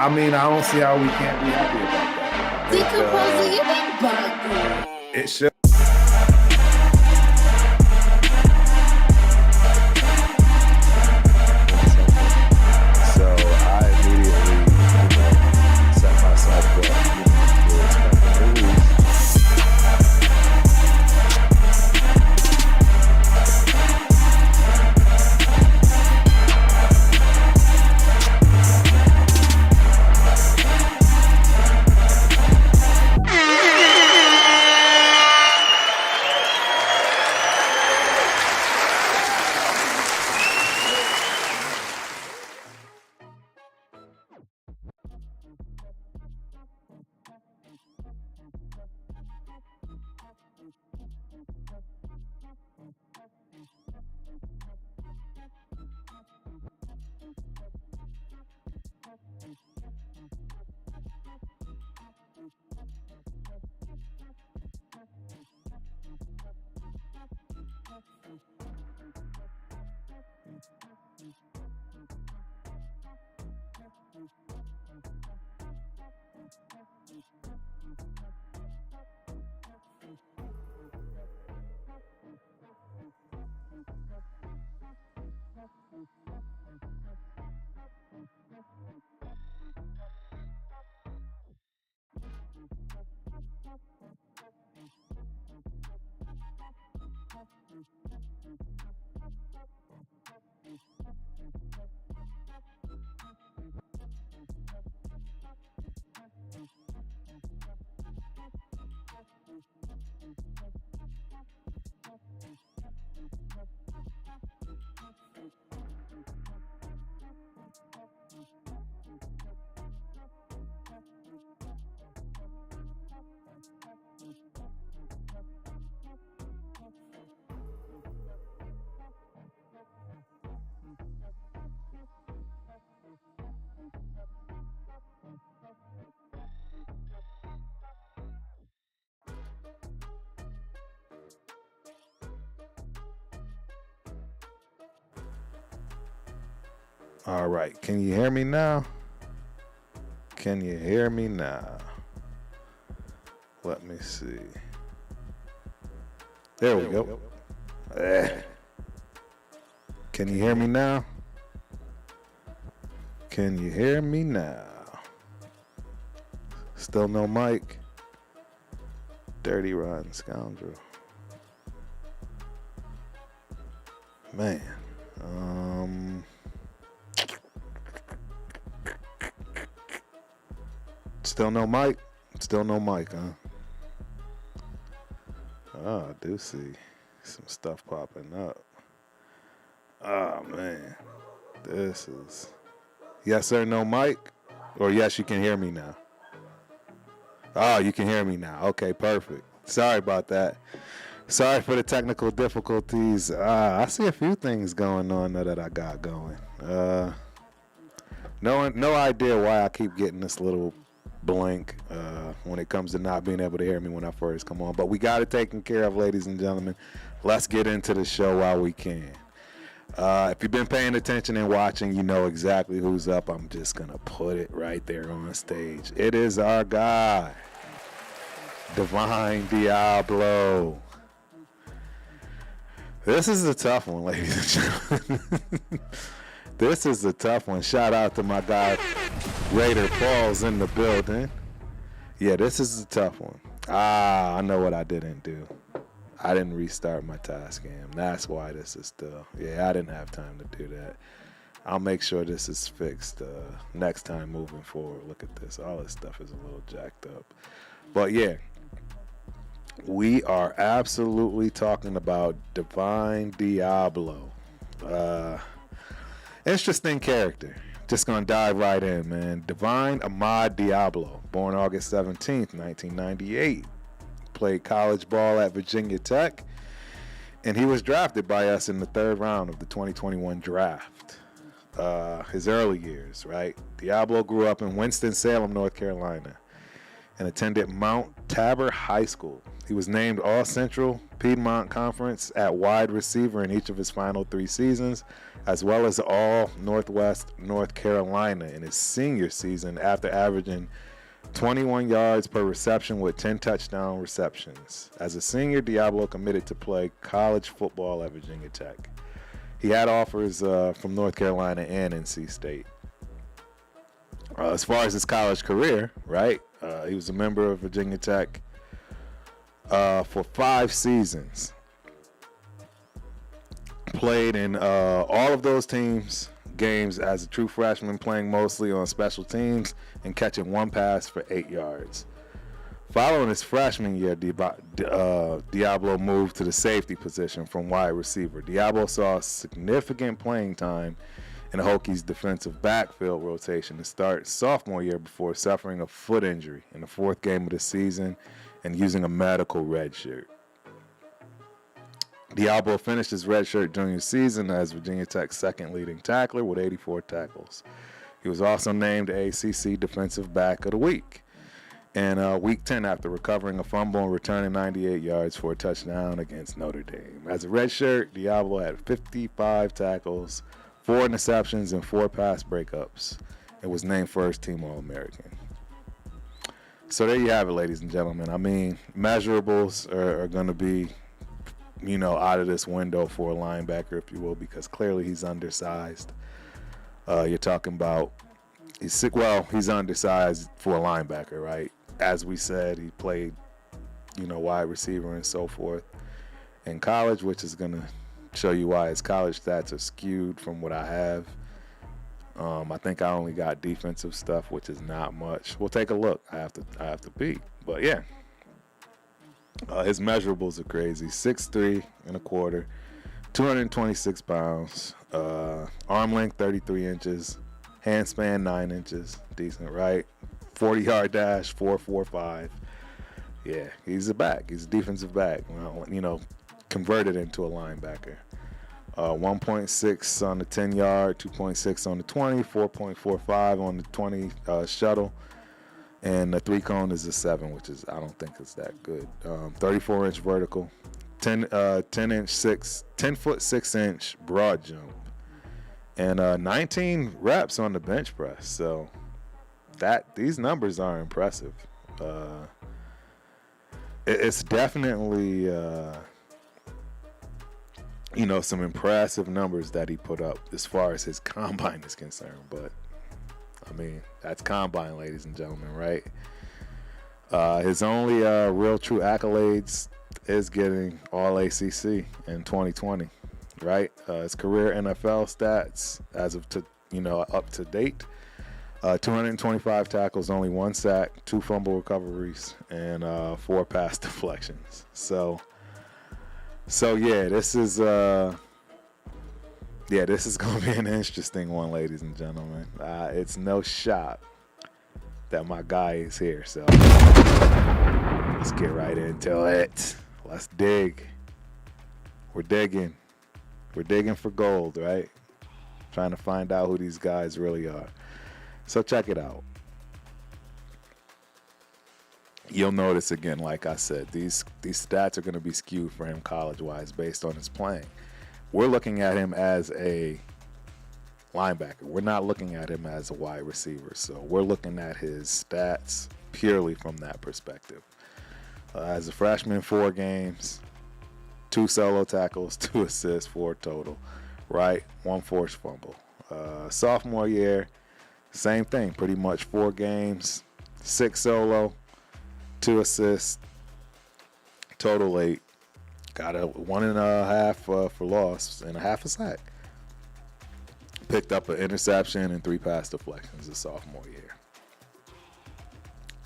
I mean, I don't see how we can't be happy about that. Decomposing your It should. So I immediately, set myself up, to expect a release. All right, can you hear me now? Can you hear me now? Let me see. There we go. Can you hear me now? Can you hear me now? Still no mic? Dirty rotten scoundrel. Man. Still no mic? Still no mic, huh? Oh, I do see some stuff popping up. Oh, man. This is... Yes, sir, no mic? Or yes, you can hear me now? Oh, you can hear me now. Okay, perfect. Sorry about that. Sorry for the technical difficulties. I see a few things going on that I got going. No idea why I keep getting this little blank when it comes to not being able to hear me when I first come on. But we got it taken care of, ladies and gentlemen. Let's get into the show while we can. If you've been paying attention and watching, you know exactly who's up. I'm just going to put it right there on stage. It is our guy, Divine Deablo. This is a tough one, ladies and gentlemen. This is a tough one. Shout out to my guy, Raider Paul's in the building. Yeah, this is a tough one. I know what I didn't do. I didn't restart my task cam. That's why this is still. Yeah, I didn't have time to do that. I'll make sure this is fixed next time moving forward. Look at this. All this stuff is a little jacked up. But yeah, we are absolutely talking about Divine Deablo. Interesting character. Just gonna dive right in, man. Divine Ahmad Deablo, born August 17th, 1998. Played college ball at Virginia Tech, and he was drafted by us in the third round of the 2021 draft. His early years, right? Deablo grew up in Winston-Salem, North Carolina, and attended Mount Tabor High School. He was named All-Central Piedmont Conference at wide receiver in each of his final 3 seasons, as well as All-Northwest North Carolina in his senior season after averaging 21 yards per reception with 10 touchdown receptions. As a senior, Deablo committed to play college football at Virginia Tech. He had offers from North Carolina and NC State. As far as his college career, right, he was a member of Virginia Tech for 5 seasons. Played in all of those games as a true freshman, playing mostly on special teams and catching 1 pass for 8 yards. Following his freshman year, Deablo moved to the safety position from wide receiver. Deablo saw significant playing time in the Hokies' defensive backfield rotation to start sophomore year before suffering a foot injury in the 4th game of the season and using a medical red shirt. Deablo finished his redshirt junior season as Virginia Tech's 2nd leading tackler with 84 tackles. He was also named ACC Defensive Back of the Week in Week 10 after recovering a fumble and returning 98 yards for a touchdown against Notre Dame. As a redshirt, Deablo had 55 tackles, 4 interceptions, and 4 pass breakups, and was named first-team All-American. So there you have it, ladies and gentlemen. I mean, measurables are going to be, out of this window for a linebacker, if you will, because clearly he's undersized. You're talking about he's undersized for a linebacker, right? As we said, he played, wide receiver and so forth in college, which is going to show you why his college stats are skewed from what I have. I think I only got defensive stuff, which is not much. We'll take a look. I have to peek, but yeah. His measurables are crazy. 6'3" and a quarter, 226 pounds, arm length 33 inches, hand span 9 inches, decent, right? 40-yard dash 4.45. Yeah, he's a back. He's a defensive back. Well, converted into a linebacker. 1.6 on the 10-yard, 2.6 on the 20, 4.45 on the 20 shuttle, and the 3-cone is a 7, which is I don't think it's that good. 34-inch vertical, 10 foot 6 inch broad jump, and 19 reps on the bench press. So these numbers are impressive. It's definitely some impressive numbers that he put up as far as his combine is concerned. But I mean, that's combine, ladies and gentlemen, right? His only real true accolades is getting All ACC in 2020, right? His career NFL stats as of up to date: 225 tackles, only 1 sack, 2 fumble recoveries, and 4 pass deflections. So yeah, this is going to be an interesting one, ladies and gentlemen. It's no shock that my guy is here. So let's get right into it. Let's dig. We're digging for gold, right? Trying to find out who these guys really are. So check it out. You'll notice again, like I said, these stats are going to be skewed for him college-wise based on his playing. We're looking at him as a linebacker. We're not looking at him as a wide receiver. So we're looking at his stats purely from that perspective. As a freshman, 4 games, 2 solo tackles, 2 assists, 4 total, right? 1 forced fumble. Sophomore year, same thing, pretty much 4 games, 6 solo, 2 assists, total 8. Got a 1.5 for loss and a half a sack. Picked up an interception and 3 pass deflections his sophomore year.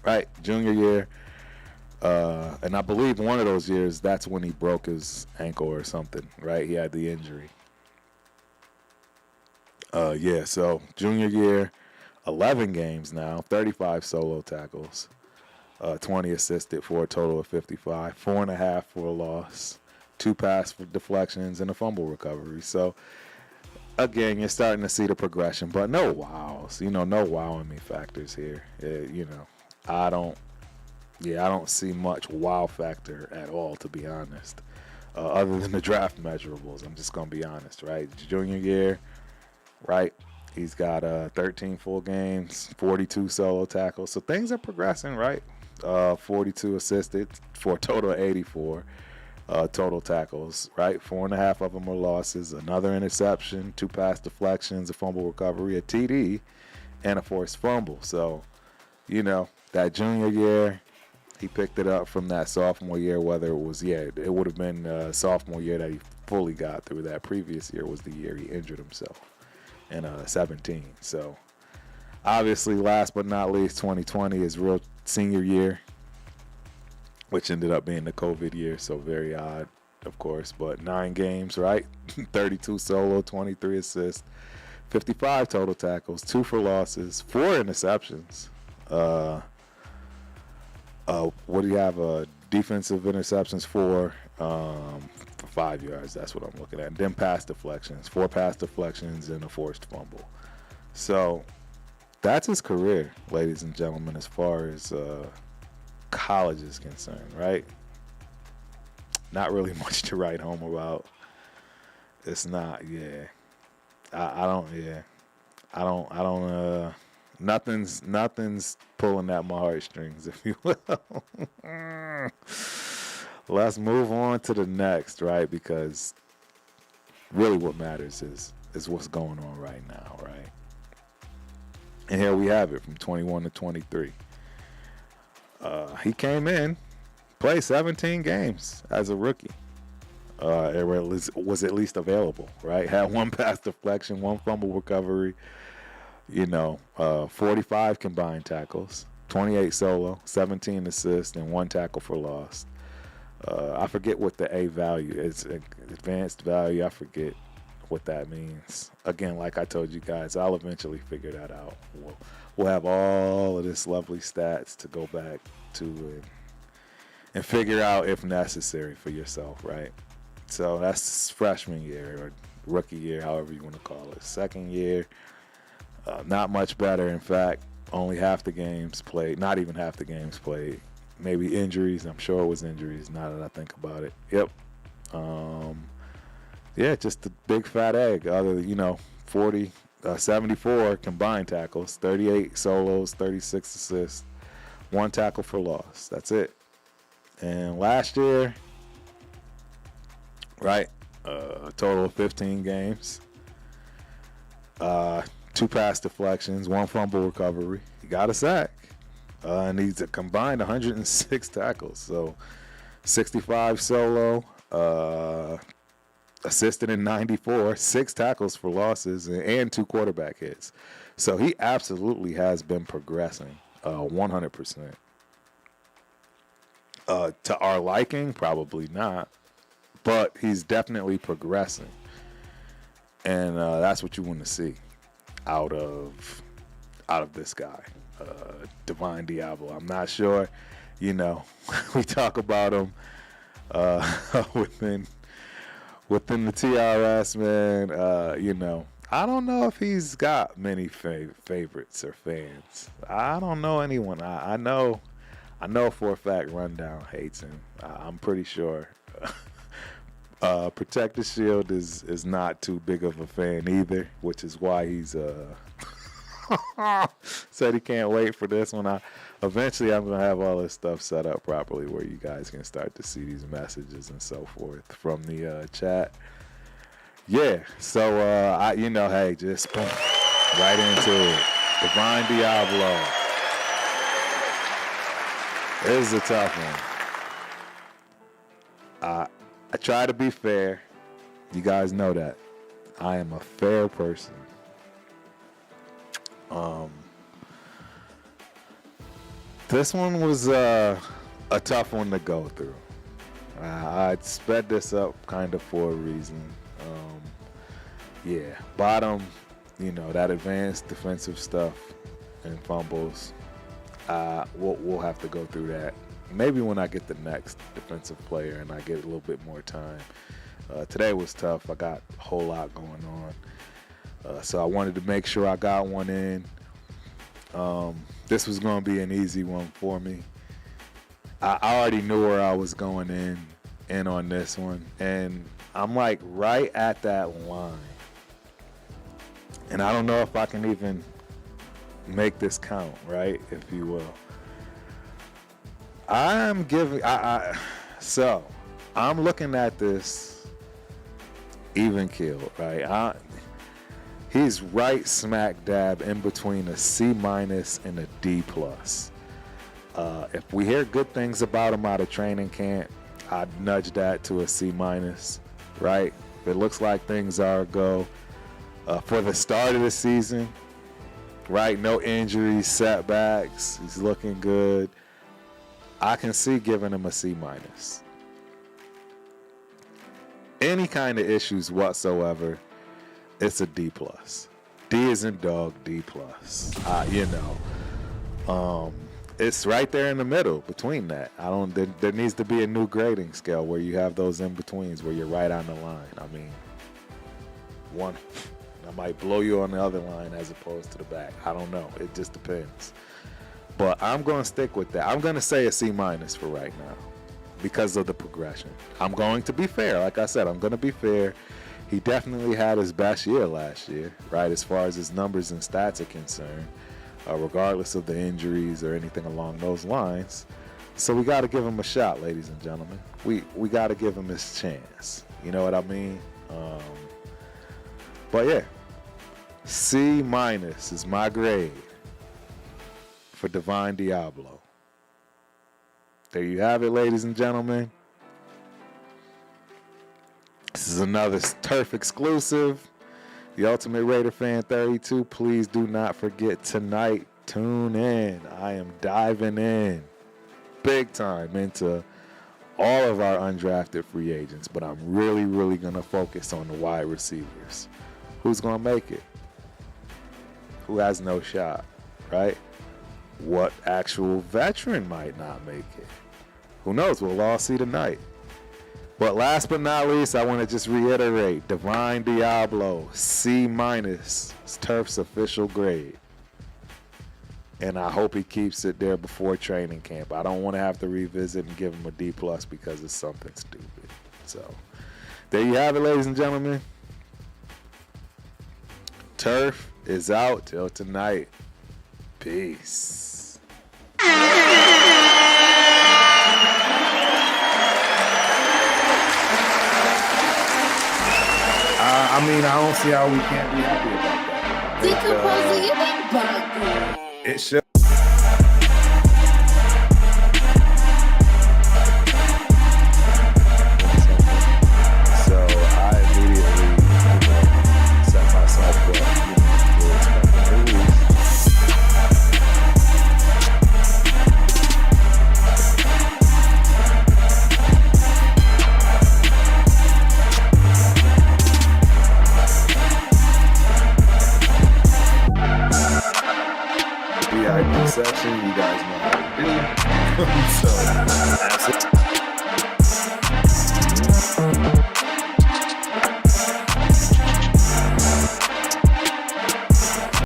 Right, junior year, and I believe one of those years, that's when he broke his ankle or something, right? He had the injury. So junior year, 11 games now, 35 solo tackles, 20 assisted for a total of 55, 4.5 for a loss, 2 pass for deflections, and a fumble recovery. So, again, you're starting to see the progression, but no wows, no wowing me factors here. I don't Yeah, I don't see much wow factor at all, to be honest. Other than the draft measurables, I'm just gonna be honest, right? Junior year, right? He's got 13 full games, 42 solo tackles, so things are progressing, right? 42 assisted for a total of 84 total tackles, right? 4.5 of them are losses, another interception, 2 pass deflections, a fumble recovery, a TD, and a forced fumble. So, that junior year, he picked it up from that sophomore year, whether it was, it would have been sophomore year that he fully got through. That previous year was the year he injured himself in 17. So, obviously, last but not least, 2020 is real senior year, which ended up being the COVID year, so very odd, of course. But 9 games, right? 32 solo, 23 assists, 55 total tackles, 2 for losses, 4 interceptions. What do you have? Defensive interceptions for 5 yards. That's what I'm looking at. And then pass deflections, 4 pass deflections, and a forced fumble. So that's his career, ladies and gentlemen, as far as college is concerned, right? Not really much to write home about. It's not, nothing's pulling at my heartstrings, if you will. Let's move on to the next, right? Because really what matters is what's going on right now, right? And here we have it from 21 to 23. He came in, played 17 games as a rookie. It was at least available, right? Had 1 pass deflection, 1 fumble recovery, 45 combined tackles, 28 solo, 17 assists, and 1 tackle for loss. I forget what the A value is, advanced value. I forget what that means. Again, like I told you guys, I'll eventually figure that out. We'll have all of this lovely stats to go back to and figure out if necessary for yourself, right? So that's freshman year or rookie year, however you want to call it. Second year, not much better. In fact, only half the games played, not even half the games played. Maybe injuries. I'm sure it was injuries now that I think about it. Yep. Just a big fat egg. 74 combined tackles, 38 solos, 36 assists, 1 tackle for loss. That's it. And last year, right, a total of 15 games, 2 pass deflections, 1 fumble recovery. He got a sack. And he's a combined 106 tackles. So 65 solo, assisted in 94, 6 tackles for losses, and 2 quarterback hits. So he absolutely has been progressing 100%. To our liking, probably not. But he's definitely progressing. And that's what you want to see out of this guy. Divine Deablo. I'm not sure, we talk about him within the TRS, man. I don't know if he's got many favorites or fans. I don't know anyone. I know for a fact Rundown hates him. I'm pretty sure. Protect the Shield is not too big of a fan either, which is why he's said he can't wait for this one. Eventually I'm gonna have all this stuff set up properly where you guys can start to see these messages and so forth from the chat. So hey, just boom, right into it. Divine Deablo. This is a tough one. I try to be fair. You guys know that I am a fair person. This one was a tough one to go through. I sped this up kind of for a reason. Bottom, that advanced defensive stuff and fumbles. We'll have to go through that. Maybe when I get the next defensive player and I get a little bit more time. Today was tough. I got a whole lot going on. So I wanted to make sure I got one in. This was going to be an easy one for me. I already knew where I was going in on this one, and I'm like right at that line, and I don't know if I can even make this count, right, if you will. So I'm looking at this even keel, right? He's right smack dab in between a C- and a D+. If we hear good things about him out of training camp, I'd nudge that to a C-, right? If it looks like things are a go for the start of the season, right? No injuries, setbacks. He's looking good. I can see giving him a C-. Any kind of issues whatsoever, it's a D+. D is in dog, D+. It's right there in the middle between that. There needs to be a new grading scale where you have those in betweens where you're right on the line. I mean, one, I might blow you on the other line as opposed to the back. I don't know. It just depends. But I'm going to stick with that. I'm going to say a C- for right now because of the progression. I'm going to be fair. Like I said, I'm going to be fair. He definitely had his best year last year, right, as far as his numbers and stats are concerned, regardless of the injuries or anything along those lines. So we got to give him a shot, ladies and gentlemen. We got to give him his chance. You know what I mean? But yeah, C- is my grade for Divine Deablo. There you have it, ladies and gentlemen. This is another Turf exclusive. The Ultimate Raider Fan 32. Please do not forget tonight. Tune in. I am diving in big time into all of our undrafted free agents, but I'm really, really going to focus on the wide receivers. Who's going to make it? Who has no shot, right? What actual veteran might not make it? Who knows? We'll all see tonight. But last but not least, I want to just reiterate, Divine Deablo, C-, is Turf's official grade. And I hope he keeps it there before training camp. I don't want to have to revisit and give him a D+ because it's something stupid. So there you have it, ladies and gentlemen. Turf is out till tonight. Peace. I don't see how we can't be happy about that. Decomposing your big bucket. It should. So I immediately, set myself up, to expect a release. VIP section, you guys know how to do. So